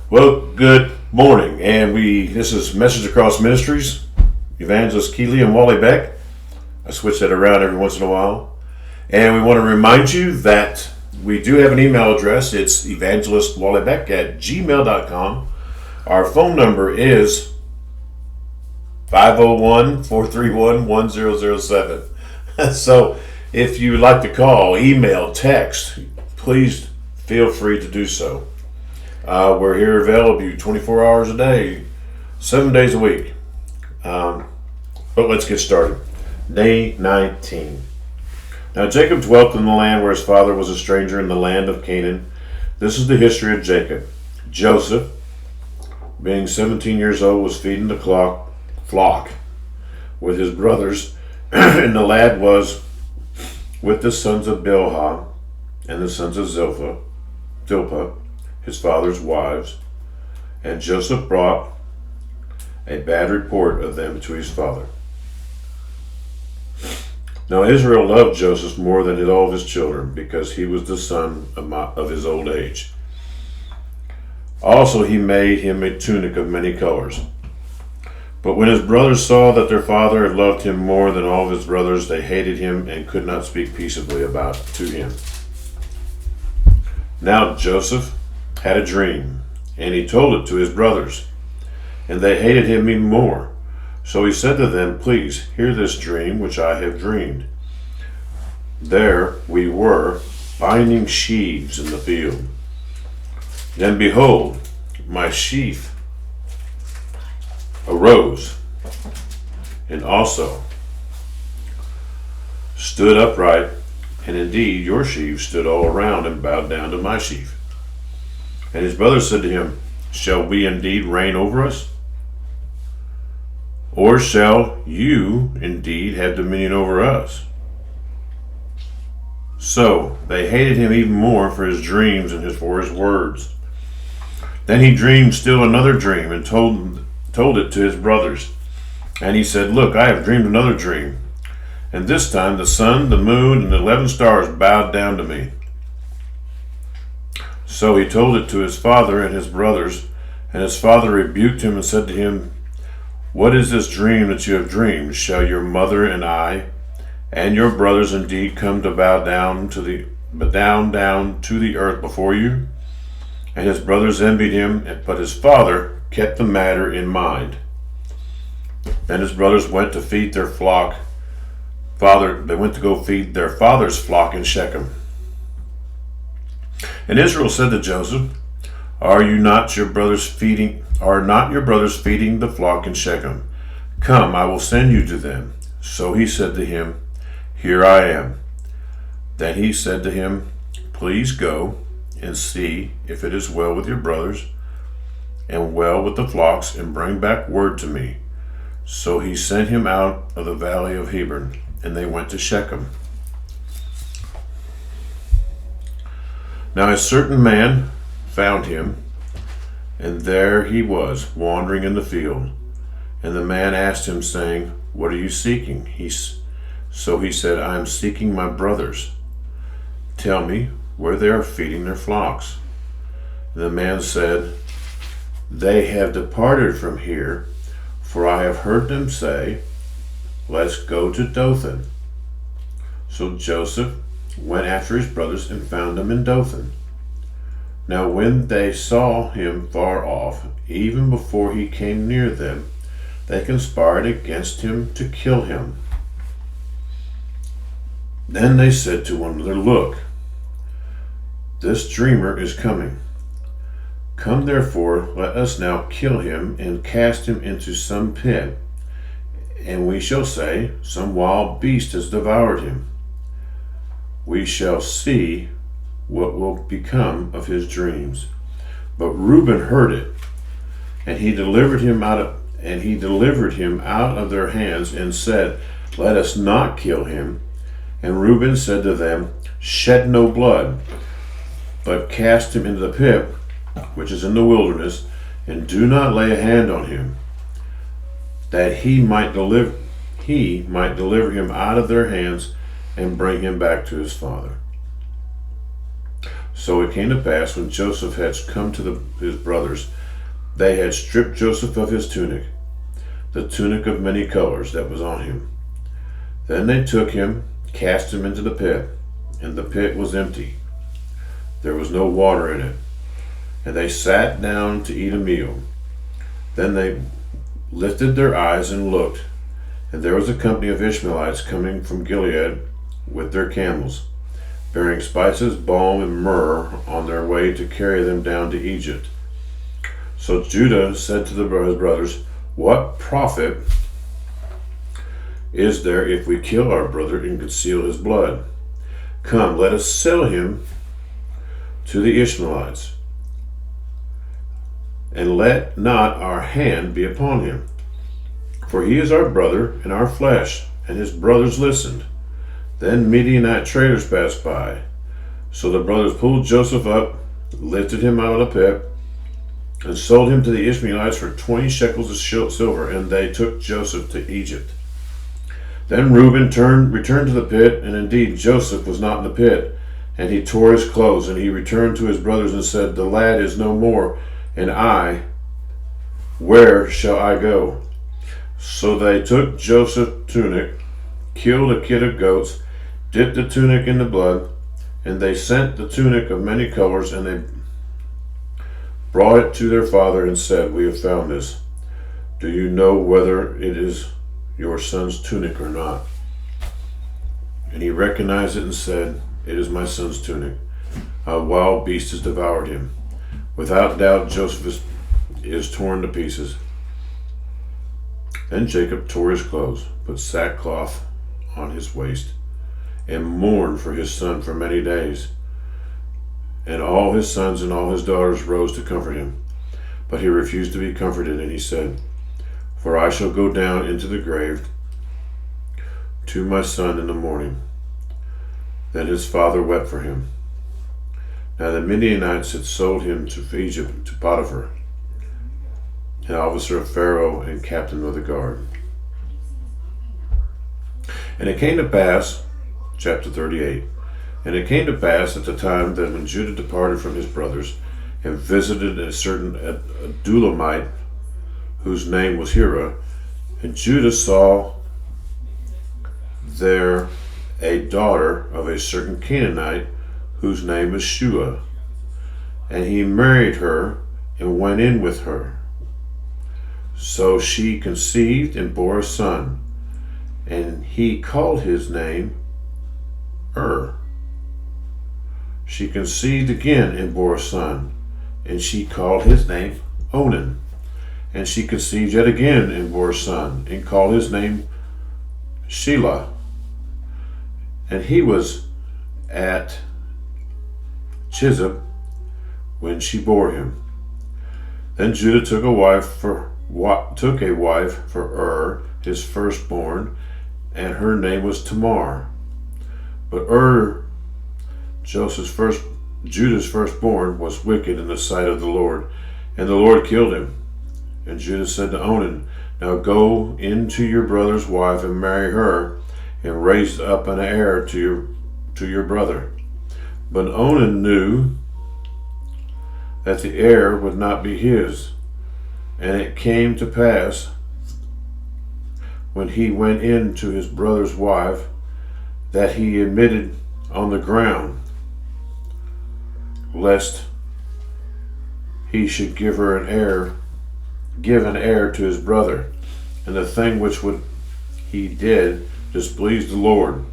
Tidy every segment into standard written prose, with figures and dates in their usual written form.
Well, good morning, and this is Message Across Ministries, Evangelist Keeley and Wally Beck. I switch that around every once in a while, and we want to remind you that we do have an email address. It's evangelistwallybeck@gmail.com. Our phone number is 501-431-1007. So if you would like to call, email, text, please feel free to do so. We're here available 24 hours a day, 7 days a week. But let's get started. Day 19. Now Jacob dwelt in the land where his father was a stranger in the land of Canaan. This is the history of Jacob. Joseph, being 17 years old, was feeding the flock with his brothers, and the lad was with the sons of Bilhah and the sons of Zilpah, his father's wives, and Joseph brought a bad report of them to his father. Now Israel loved Joseph more than all of his children, because he was the son of his old age. Also he made him a tunic of many colors. But when his brothers saw that their father had loved him more than all of his brothers, they hated him and could not speak peaceably to him. Now Joseph had a dream, and he told it to his brothers, and they hated him even more. So he said to them, "Please hear this dream which I have dreamed. There we were, binding sheaves in the field. Then behold, my sheaf arose, and also stood upright, and indeed your sheaves stood all around and bowed down to my sheaf." And his brothers said to him, "Shall we indeed reign over us? Or shall you indeed have dominion over us?" So they hated him even more for his dreams and for his words. Then he dreamed still another dream and told it to his brothers. And he said, "Look, I have dreamed another dream. And this time the sun, the moon, and the 11 stars bowed down to me." So he told it to his father and his brothers, and his father rebuked him and said to him, "What is this dream that you have dreamed? Shall your mother and I and your brothers indeed come to bow down to the earth before you?" And his brothers envied him, but his father kept the matter in mind. Then his brothers went to feed their flock. They went to go feed their father's flock in Shechem. And Israel said to Joseph, Are not your brothers feeding the flock in Shechem? Come, I will send you to them. So he said to him, Here I am. Then he said to him, Please go and see if it is well with your brothers and well with the flocks, and bring back word to me. So he sent him out of the valley of Hebron, and they went to Shechem. Now a certain man found him, and there he was, wandering in the field. And the man asked him, saying, What are you seeking? So he said, I am seeking my brothers. Tell me where they are feeding their flocks. And the man said, They have departed from here, for I have heard them say, Let's go to Dothan. So Joseph went after his brothers and found them in Dothan. Now when they saw him far off, even before he came near them, they conspired against him to kill him. Then they said to one another, Look, this dreamer is coming. Come therefore, let us now kill him and cast him into some pit, and we shall say, Some wild beast has devoured him. We shall see what will become of his dreams. But Reuben heard it, and he delivered him out of their hands, and said, Let us not kill him. And Reuben said to them, Shed no blood, but cast him into the pit which is in the wilderness, and do not lay a hand on him, that he might deliver him out of their hands and bring him back to his father. So it came to pass, when Joseph had come to his brothers, they had stripped Joseph of his tunic, the tunic of many colors that was on him. Then they took him, cast him into the pit, and the pit was empty. There was no water in it. And they sat down to eat a meal. Then they lifted their eyes and looked, and there was a company of Ishmaelites coming from Gilead with their camels, bearing spices, balm, and myrrh on their way to carry them down to Egypt. So Judah said to his brothers, "What profit is there if we kill our brother and conceal his blood? Come, let us sell him to the Ishmaelites, and let not our hand be upon him. For he is our brother and our flesh." And his brothers listened. Then Midianite traders passed by. So the brothers pulled Joseph up, lifted him out of the pit, and sold him to the Ishmaelites for 20 shekels of silver, and they took Joseph to Egypt. Then Reuben returned to the pit, and indeed Joseph was not in the pit, and he tore his clothes, and he returned to his brothers and said, "The lad is no more, and I, where shall I go?" So they took Joseph's tunic, killed a kid of goats, dipped the tunic in the blood, and they sent the tunic of many colors, and they brought it to their father and said, "We have found this. Do you know whether it is your son's tunic or not?" And he recognized it and said, "It is my son's tunic. A wild beast has devoured him. Without doubt, Joseph is torn to pieces." Then Jacob tore his clothes, put sackcloth on his waist, and mourned for his son for many days. And all his sons and all his daughters rose to comfort him. But he refused to be comforted, and he said, "For I shall go down into the grave to my son in the morning." Then his father wept for him. Now the Midianites had sold him to Egypt to Potiphar, an officer of Pharaoh and captain of the guard. And it came to pass, chapter 38, and it came to pass at the time that when Judah departed from his brothers and visited a certain Adulamite, whose name was Hira, and Judah saw there a daughter of a certain Canaanite, whose name was Shua, and he married her and went in with her. So she conceived and bore a son, and he called his name She conceived again and bore a son, and she called his name Onan. And she conceived yet again and bore a son, and called his name Shelah. And he was at Chizib when she bore him. Then Judah took a wife for his firstborn, and her name was Tamar. But Judah's firstborn, was wicked in the sight of the Lord, and the Lord killed him. And Judah said to Onan, "Now go into your brother's wife and marry her, and raise up an heir to your brother." But Onan knew that the heir would not be his. And it came to pass, when he went in to his brother's wife, that he admitted on the ground, lest he should give an heir to his brother. And the thing which he did displeased the Lord.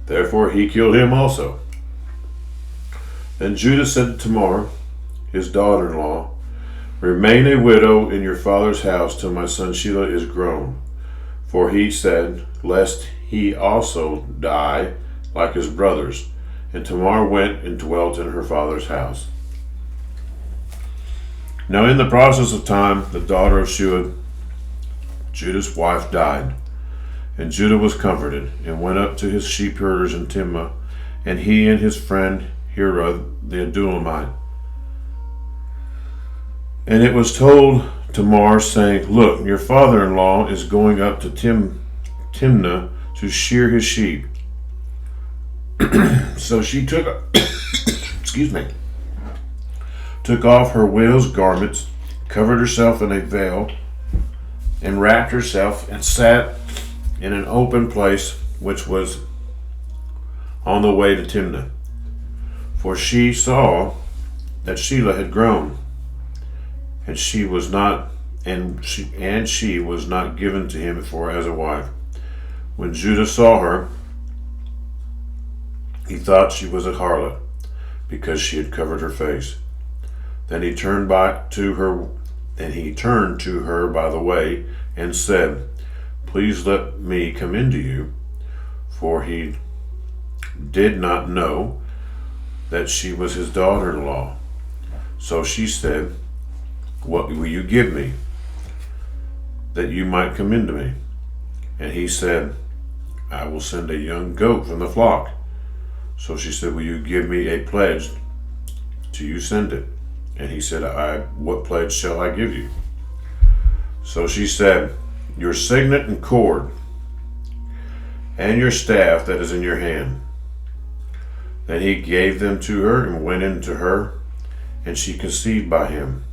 Therefore he killed him also. Then Judah said to Tamar, his daughter-in-law, "Remain a widow in your father's house till my son Shelah is grown." For he said, lest he also die like his brothers. And Tamar went and dwelt in her father's house. Now in the process of time, the daughter of Shua, Judah's wife, died. And Judah was comforted, and went up to his sheep herders in Timnah, and he and his friend Hira the Adulamite. And it was told Tamar, saying, "Look, your father-in-law is going up to Timnah to shear his sheep." So she took took off her widow's garments, covered herself in a veil, and wrapped herself, and sat in an open place which was on the way to Timnah. For she saw that Shelah had grown, and she was not given to him for as a wife. When Judah saw her, he thought she was a harlot, because she had covered her face. Then he turned to her by the way, and said, Please let me come into you, for he did not know that she was his daughter-in-law. So she said, What will you give me, that you might come into me? And he said, I will send a young goat from the flock. So she said, Will you give me a pledge till you send it? And he said, What pledge shall I give you? So she said, Your signet and cord, and your staff that is in your hand. Then he gave them to her, and went in to her, and she conceived by him.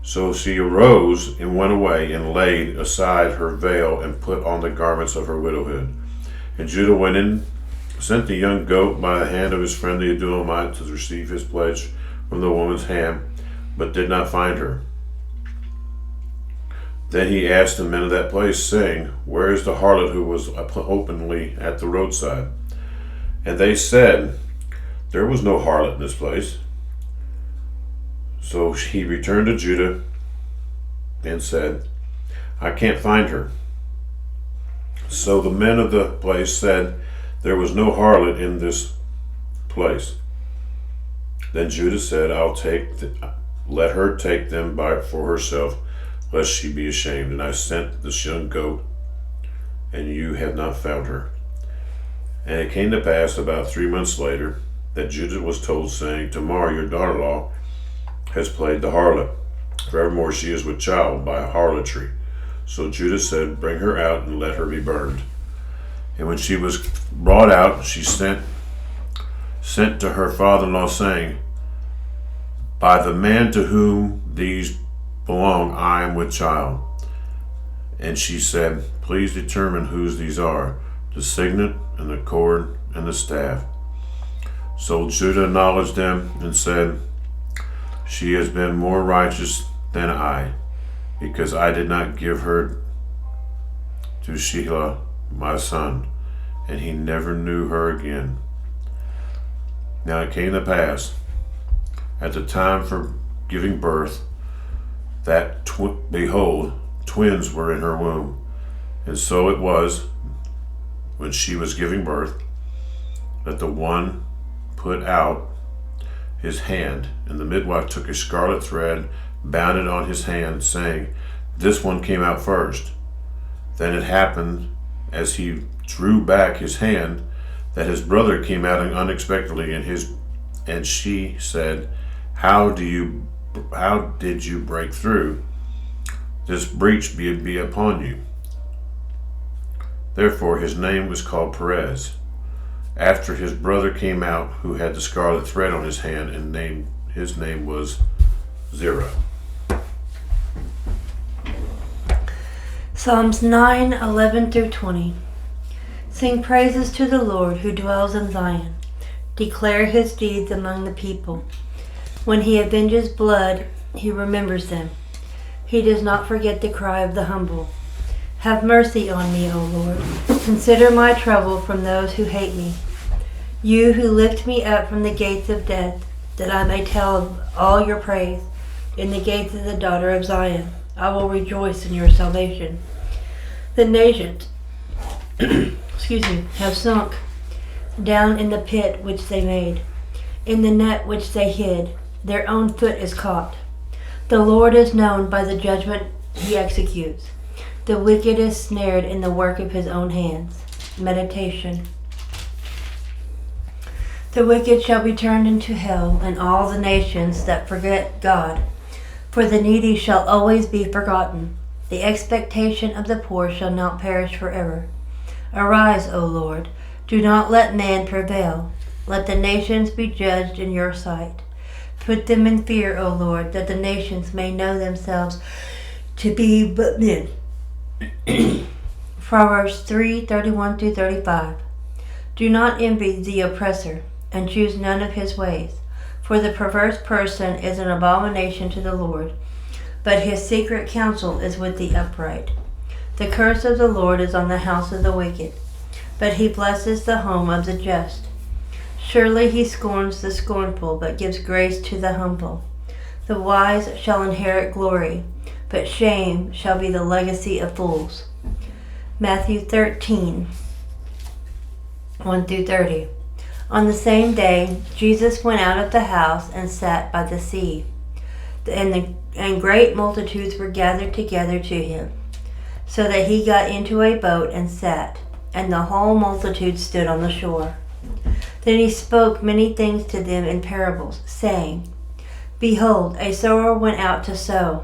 So she arose and went away, and laid aside her veil, and put on the garments of her widowhood. And Judah went in, sent the young goat by the hand of his friend the Adulamite to receive his pledge from the woman's hand, but did not find her. Then he asked the men of that place, saying, Where is the harlot who was openly at the roadside? And they said, There was no harlot in this place. So he returned to Judah and said, I can't find her. So the men of the place said, There was no harlot in this place. Then Judah said, Let her take them for herself, lest she be ashamed. And I sent this young goat, and you have not found her. And it came to pass about 3 months later that Judah was told, saying, Tamar, your daughter-in-law, has played the harlot. Forevermore she is with child by harlotry. So Judah said, Bring her out, and let her be burned. And when she was brought out, she sent to her father-in-law, saying, By the man to whom these belong, I am with child. And she said, Please determine whose these are, the signet, and the cord, and the staff. So Judah acknowledged them, and said, She has been more righteous than I, because I did not give her to Shelah my son, and he never knew her again. Now it came to pass, at the time for giving birth, that, behold, twins were in her womb. And so it was, when she was giving birth, that the one put out his hand, and the midwife took a scarlet thread, bound it on his hand, saying, This one came out first. Then it happened, as he drew back his hand, that his brother came out unexpectedly, and she said, How did you break through? This breach be upon you. Therefore his name was called Perez, after his brother came out, who had the scarlet thread on his hand, and his name was Zerah. Psalms 9:11 through 20. Sing praises to the Lord who dwells in Zion. Declare his deeds among the people. When he avenges blood, he remembers them. He does not forget the cry of the humble. Have mercy on me, O Lord. Consider my trouble from those who hate me. You who lift me up from the gates of death, that I may tell of all your praise in the gates of the daughter of Zion. I will rejoice in your salvation. The nations have sunk down in the pit which they made, in the net which they hid. Their own foot is caught. The Lord is known by the judgment he executes. The wicked is snared in the work of his own hands. Meditation. The wicked shall be turned into hell, and all the nations that forget God. For the needy shall always be forgotten. The expectation of the poor shall not perish forever. Arise, O Lord. Do not let man prevail. Let the nations be judged in your sight. Put them in fear, O Lord, that the nations may know themselves to be but men. Proverbs 3:31-35. Do not envy the oppressor, and choose none of his ways. For the perverse person is an abomination to the Lord, but his secret counsel is with the upright. The curse of the Lord is on the house of the wicked, but he blesses the home of the just. Surely he scorns the scornful, but gives grace to the humble. The wise shall inherit glory, but shame shall be the legacy of fools. Matthew 13:1-30. On the same day, Jesus went out of the house and sat by the sea, and great multitudes were gathered together to him, so that he got into a boat and sat, and the whole multitude stood on the shore. Then he spoke many things to them in parables, saying, Behold, a sower went out to sow,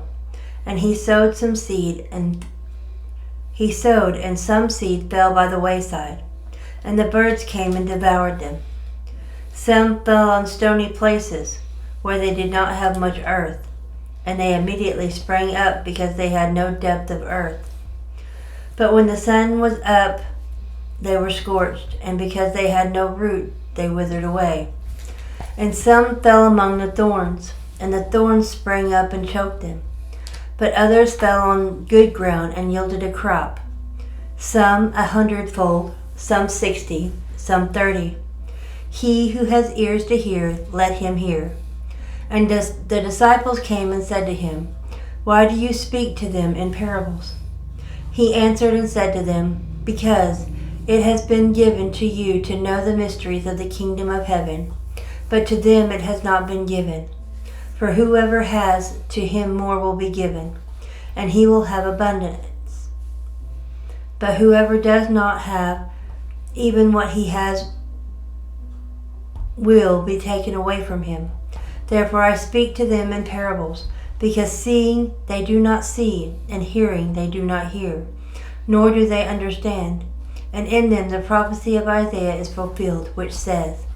and he sowed, and some seed fell by the wayside, and the birds came and devoured them. Some fell on stony places, where they did not have much earth, and they immediately sprang up because they had no depth of earth. But when the sun was up, they were scorched, and because they had no root, they withered away. And some fell among the thorns, and the thorns sprang up and choked them. But others fell on good ground and yielded a crop, some 100-fold, some 60, some 30. He who has ears to hear, let him hear. And the disciples came and said to him, Why do you speak to them in parables? He answered and said to them, Because it has been given to you to know the mysteries of the kingdom of heaven, but to them it has not been given. For whoever has, to him more will be given, and he will have abundance. But whoever does not have, even what he has will be taken away from him. Therefore I speak to them in parables, because seeing they do not see, and hearing they do not hear, nor do they understand. And in them the prophecy of Isaiah is fulfilled, which says,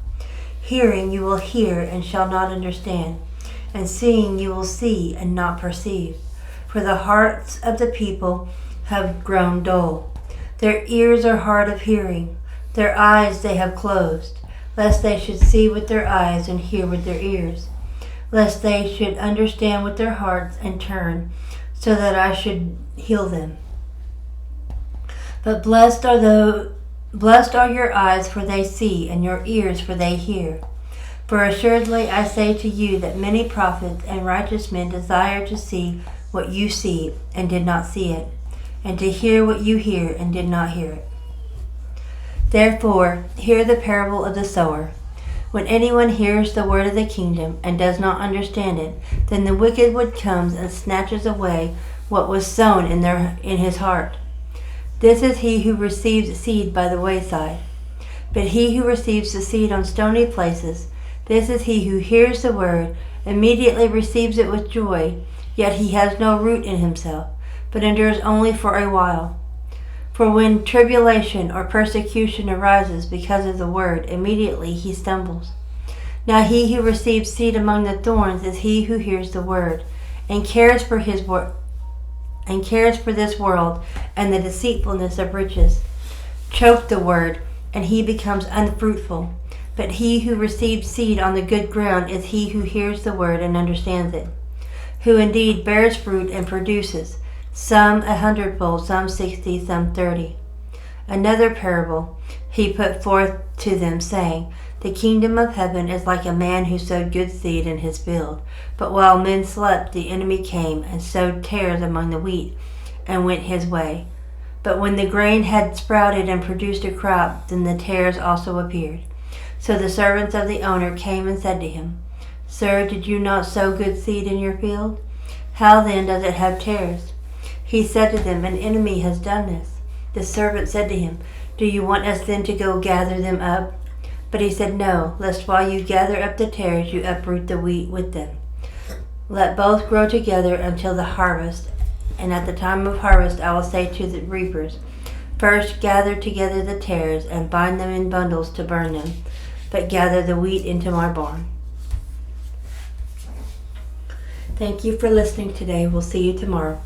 Hearing you will hear and shall not understand, and seeing you will see and not perceive. For the hearts of the people have grown dull. Their ears are hard of hearing. Their eyes they have closed, lest they should see with their eyes and hear with their ears, lest they should understand with their hearts and turn, so that I should heal them. But blessed are your eyes, for they see, and your ears, for they hear. For assuredly I say to you that many prophets and righteous men desire to see what you see, and did not see it, and to hear what you hear, and did not hear it. Therefore, hear the parable of the sower. When anyone hears the word of the kingdom, and does not understand it, then the wicked one comes and snatches away what was sown in his heart. This is he who receives seed by the wayside. But he who receives the seed on stony places, this is he who hears the word, immediately receives it with joy, yet he has no root in himself, but endures only for a while. For when tribulation or persecution arises because of the word, immediately he stumbles. Now he who receives seed among the thorns is he who hears the word, and cares for this world and the deceitfulness of riches, choke the word, and he becomes unfruitful. But he who receives seed on the good ground is he who hears the word and understands it, who indeed bears fruit and produces, some 100-fold, some 60, some 30. Another parable he put forth to them, saying, The kingdom of heaven is like a man who sowed good seed in his field. But while men slept, the enemy came and sowed tares among the wheat, and went his way. But when the grain had sprouted and produced a crop, then the tares also appeared. So the servants of the owner came and said to him, Sir, did you not sow good seed in your field? How then does it have tares? He said to them, An enemy has done this. The servant said to him, Do you want us then to go gather them up? But he said, No, lest while you gather up the tares, you uproot the wheat with them. Let both grow together until the harvest. And at the time of harvest I will say to the reapers, First gather together the tares, and bind them in bundles to burn them, but gather the wheat into my barn. Thank you for listening today. We'll see you tomorrow.